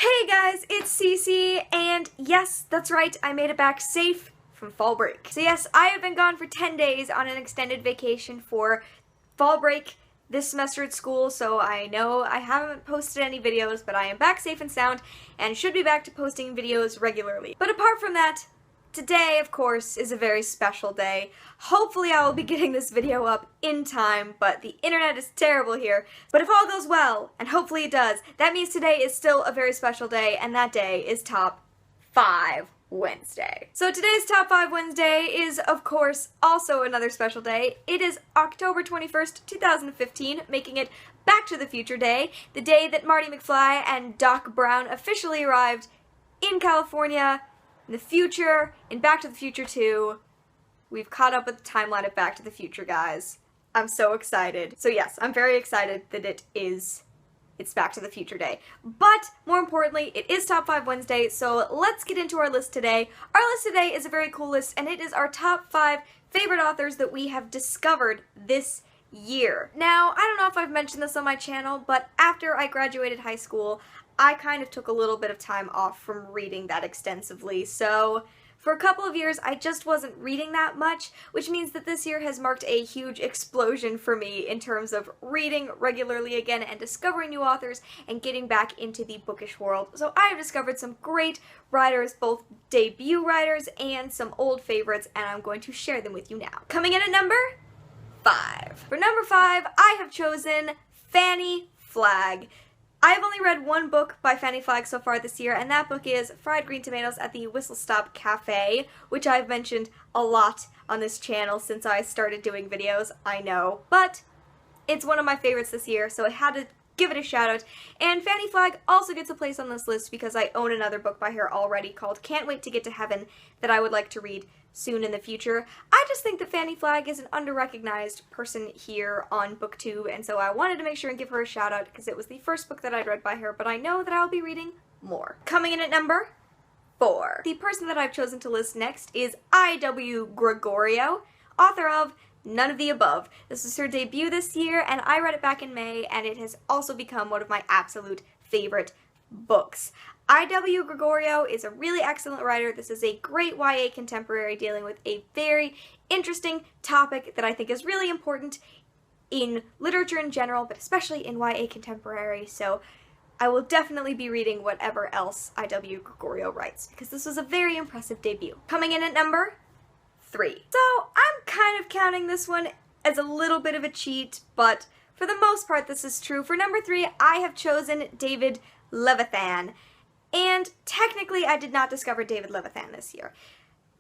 Hey guys, it's Cece, and yes, that's right, I made it back safe from fall break. So yes, I have been gone for 10 days on an extended vacation for fall break this semester at school, so I know I haven't posted any videos, but I am back safe and sound, and should be back to posting videos regularly. But apart from that, today, of course, is a very special day. Hopefully I will be getting this video up in time, but the internet is terrible here. But if all goes well, and hopefully it does, that means today is still a very special day, and that day is Top 5 Wednesday. So today's Top 5 Wednesday is, of course, also another special day. It is October 21st, 2015, making it Back to the Future Day, the day that Marty McFly and Doc Brown officially arrived in California, in the future, in Back to the Future 2. We've caught up with the timeline of Back to the Future, guys. I'm so excited. So yes, I'm very excited that it's Back to the Future Day. But, more importantly, it is Top 5 Wednesday, so let's get into our list today. Our list today is a very cool list, and it is our top 5 favorite authors that we have discovered this year. Now, I don't know if I've mentioned this on my channel, but after I graduated high school, I kind of took a little bit of time off from reading that extensively, so for a couple of years I just wasn't reading that much, which means that this year has marked a huge explosion for me in terms of reading regularly again and discovering new authors and getting back into the bookish world. So I have discovered some great writers, both debut writers and some old favorites, and I'm going to share them with you now. Coming in at number 5. For number 5, I have chosen Fannie Flagg. I have only read one book by Fannie Flagg so far this year, and that book is Fried Green Tomatoes at the Whistle Stop Cafe, which I've mentioned a lot on this channel since I started doing videos, I know, but it's one of my favorites this year, so I had to give it a shout out. And Fannie Flagg also gets a place on this list because I own another book by her already called Can't Wait to Get to Heaven that I would like to read soon in the future. I just think that Fannie Flagg is an under-recognized person here on BookTube, and so I wanted to make sure and give her a shout out because it was the first book that I'd read by her, but I know that I'll be reading more. Coming in at number 4. The person that I've chosen to list next is I.W. Gregorio, author of None of the Above. This is her debut this year, and I read it back in May, and it has also become one of my absolute favorite books. I.W. Gregorio is a really excellent writer. This is a great YA contemporary dealing with a very interesting topic that I think is really important in literature in general, but especially in YA contemporary, so I will definitely be reading whatever else I.W. Gregorio writes, because this was a very impressive debut. Coming in at number 3. So I'm kind of counting this one as a little bit of a cheat, but for the most part this is true. For number 3, I have chosen David Levithan. And technically, I did not discover David Levithan this year.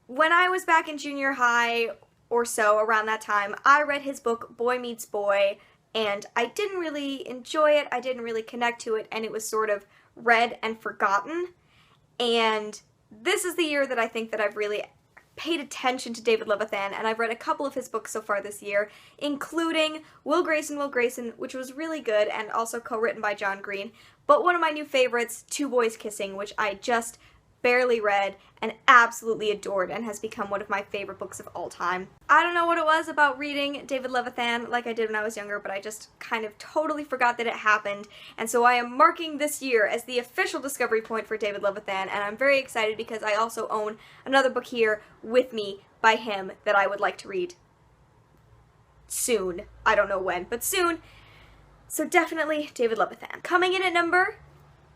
When I was back in junior high or so, around that time, I read his book, Boy Meets Boy, and I didn't really enjoy it, I didn't really connect to it, and it was sort of read and forgotten. And this is the year that I think that I've really paid attention to David Levithan, and I've read a couple of his books so far this year, including Will Grayson, which was really good and also co-written by John Green, but one of my new favorites, Two Boys Kissing, which I just barely read and absolutely adored and has become one of my favorite books of all time. I don't know what it was about reading David Levithan like I did when I was younger, but I just kind of totally forgot that it happened, and so I am marking this year as the official discovery point for David Levithan, and I'm very excited because I also own another book here with me by him that I would like to read soon. I don't know when, but soon. So definitely David Levithan. Coming in at number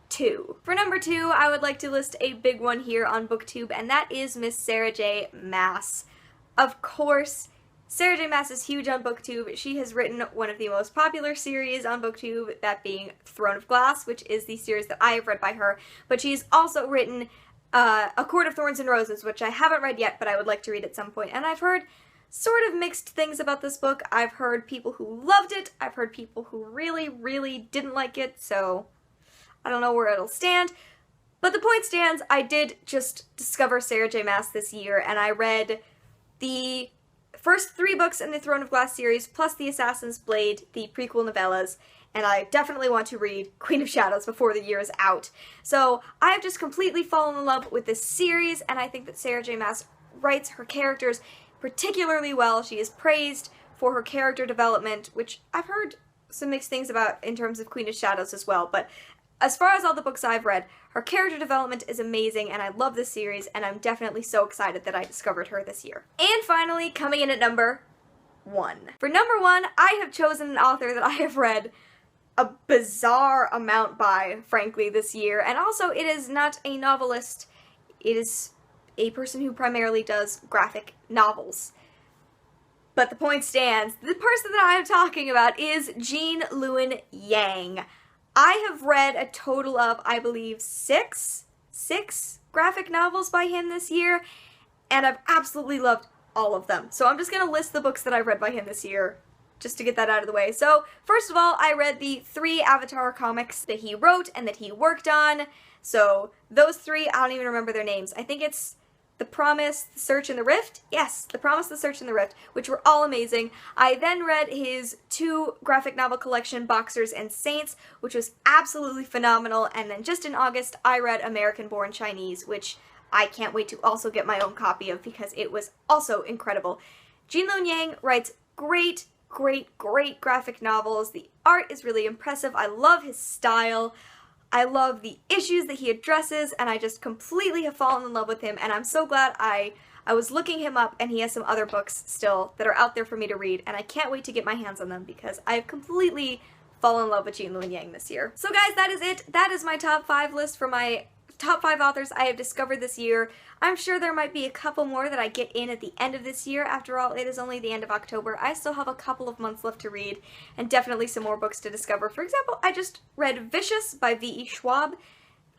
2. For number 2, I would like to list a big one here on BookTube, and that is Miss Sarah J Maas. Of course, Sarah J Maas is huge on BookTube. She has written one of the most popular series on BookTube, that being Throne of Glass, which is the series that I have read by her, but she's also written A Court of Thorns and Roses, which I haven't read yet, but I would like to read at some point, and I've heard sort of mixed things about this book. I've heard people who loved it, I've heard people who really, really didn't like it, so I don't know where it'll stand. But the point stands, I did just discover Sarah J Maas this year, and I read the first 3 books in the Throne of Glass series, plus the Assassin's Blade, the prequel novellas, and I definitely want to read Queen of Shadows before the year is out. So I have just completely fallen in love with this series, and I think that Sarah J Maas writes her characters particularly well. She is praised for her character development, which I've heard some mixed things about in terms of Queen of Shadows as well, but as far as all the books I've read, her character development is amazing, and I love this series, and I'm definitely so excited that I discovered her this year. And finally, coming in at number 1. For number 1, I have chosen an author that I have read a bizarre amount by, frankly, this year, and also it is not a novelist, it is a person who primarily does graphic novels. But the point stands, the person that I am talking about is Luen Yang. I have read a total of, I believe, six graphic novels by him this year, and I've absolutely loved all of them. So I'm just going to list the books that I've read by him this year, just to get that out of the way. So, first of all, I read the 3 Avatar comics that he wrote and that he worked on. So, those 3, I don't even remember their names. I think it's The Promise, The Search, and The Rift? Yes, The Promise, The Search, and The Rift, which were all amazing. I then read his 2 graphic novel collection, Boxers and Saints, which was absolutely phenomenal. And then just in August, I read American Born Chinese, which I can't wait to also get my own copy of because it was also incredible. Luen Yang writes great graphic novels. The art is really impressive. I love his style. I love the issues that he addresses, and I just completely have fallen in love with him, and I'm so glad I was looking him up, and he has some other books still that are out there for me to read, and I can't wait to get my hands on them because I've completely fallen in love with Luen Yang this year. So guys, that is it. That is my top 5 list for my top 5 authors I have discovered this year. I'm sure there might be a couple more that I get in at the end of this year. After all, it is only the end of October. I still have a couple of months left to read, and definitely some more books to discover. For example, I just read Vicious by V.E. Schwab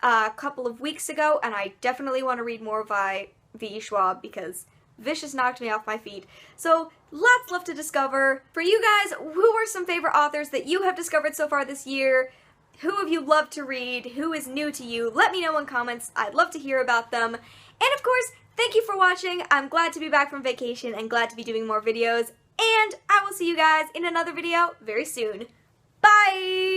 a couple of weeks ago, and I definitely want to read more by V.E. Schwab because Vicious knocked me off my feet. So, lots left to discover. For you guys, who are some favorite authors that you have discovered so far this year? Who have you loved to read? Who is new to you? Let me know in comments. I'd love to hear about them. And of course, thank you for watching. I'm glad to be back from vacation and glad to be doing more videos. And I will see you guys in another video very soon. Bye!